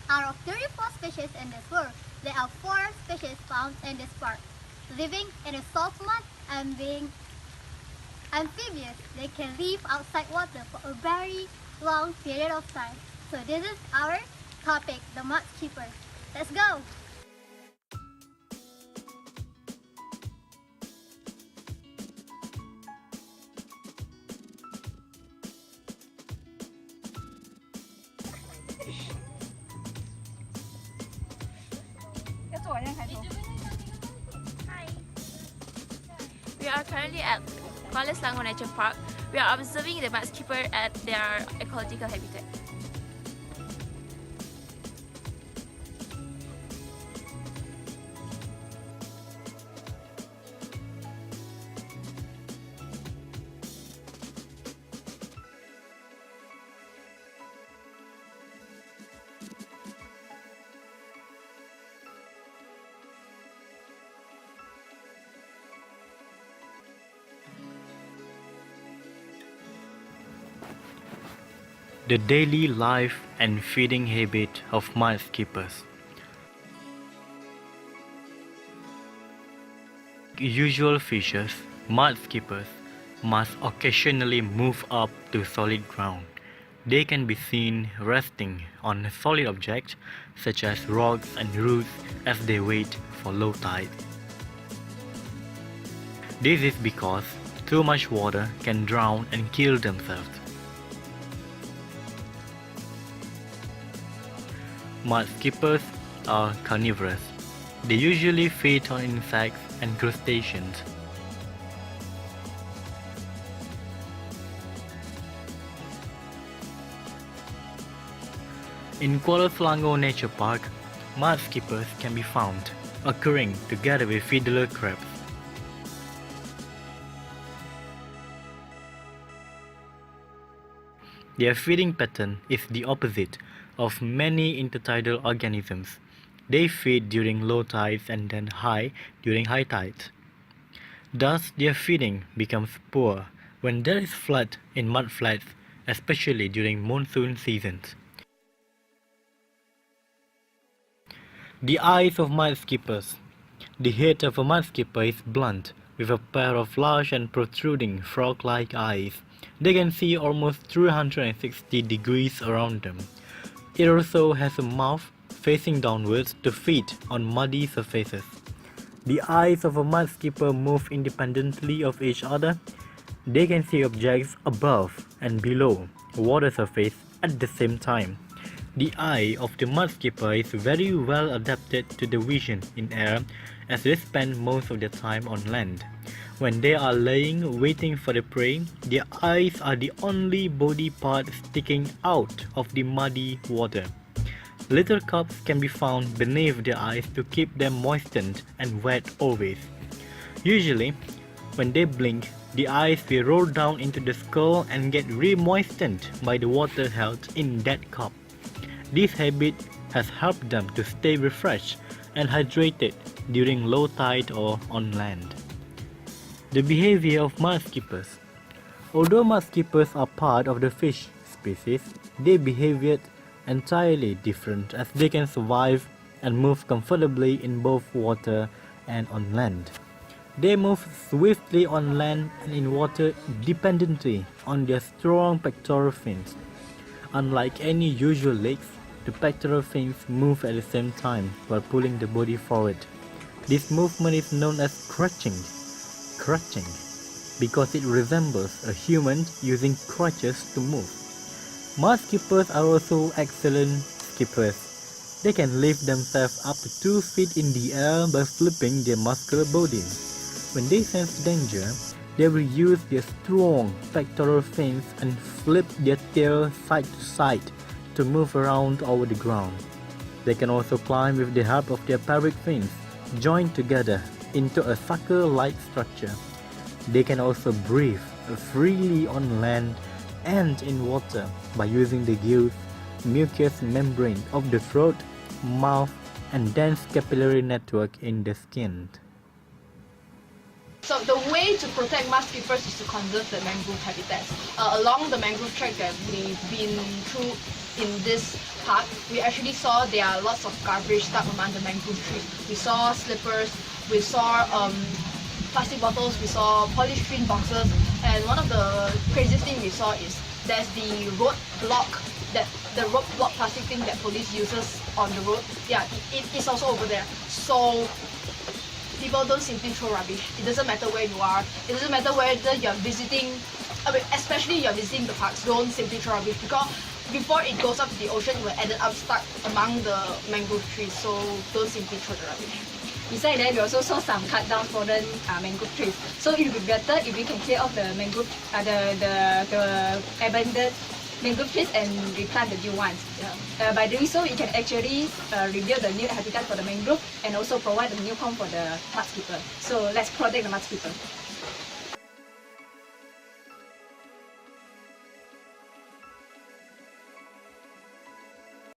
Out of 34 species in this world, there are 4 species found in this park. Living in the soft mud and being amphibious, they can live outside water for a very long period of time. So this is our topic, the mudskippers. Let's go! We are currently at Kuala Selangor Nature Park. We are observing the mudskipper at their ecological habitat. The daily life and feeding habit of mudskippers. Usual fishes, mudskippers must occasionally move up to solid ground. They can be seen resting on solid objects such as rocks and roots as they wait for low tide. This is because too much water can drown and kill themselves. Mudskippers are carnivorous. They usually feed on insects and crustaceans. In Kuala Selangor Nature Park, mudskippers can be found, occurring together with fiddler crabs. Their feeding pattern is the opposite of many intertidal organisms. They feed during low tides and then high during high tides. Thus, their feeding becomes poor when there is flood in mudflats, especially during monsoon seasons. The eyes of mudskippers. The head of a mudskipper is blunt, with a pair of large and protruding frog-like eyes. They can see almost 360 degrees around them. It also has a mouth facing downwards to feed on muddy surfaces. The eyes of a mudskipper move independently of each other. They can see objects above and below a water surface at the same time. The eye of the mudskipper is very well adapted to the vision in air, as they spend most of their time on land. When they are laying waiting for the prey, their eyes are the only body part sticking out of the muddy water. Little cups can be found beneath their eyes to keep them moistened and wet always. Usually, when they blink, the eyes will roll down into the skull and get re-moistened by the water held in that cup. This habit has helped them to stay refreshed and hydrated during low tide or on land. The behavior of mudskippers. Although mudskippers are part of the fish species, they behave entirely different, as they can survive and move comfortably in both water and on land. They move swiftly on land and in water dependently on their strong pectoral fins. Unlike any usual legs, the pectoral fins move at the same time while pulling the body forward. This movement is known as crutching, because it resembles a human using crutches to move. Mudskippers are also excellent skippers. They can lift themselves up to 2 feet in the air by flipping their muscular body. When they sense danger, they will use their strong pectoral fins and flip their tail side to side to move around over the ground. They can also climb with the help of their pelvic fins, joined together into a sucker-like structure. They can also breathe freely on land and in water by using the gills, mucous membrane of the throat, mouth, and dense capillary network in the skin. So the way to protect mudskippers is to conserve the mangrove habitats. Along the mangrove track that we've been through in this park, we actually saw there are lots of garbage stuck among the mangrove trees. We saw slippers, we saw plastic bottles, we saw polystyrene boxes, and one of the craziest thing we saw is there's the roadblock, the roadblock plastic thing that police uses on the road. Yeah, it is also over there. So people don't simply throw rubbish. It doesn't matter where you are. It doesn't matter whether you're visiting, especially you're visiting the parks. Don't simply throw rubbish, because before it goes up to the ocean, it will end up stuck among the mangrove trees. So don't simply throw the rubbish. Besides that, we also saw some cut down fallen mangrove trees. So it would be better if we can clear off the mangrove, the abandoned mangrove trees and replant the new ones. By doing so, we can actually rebuild the new habitat for the mangrove and also provide a new home for the mudskipper. So let's protect the mudskipper.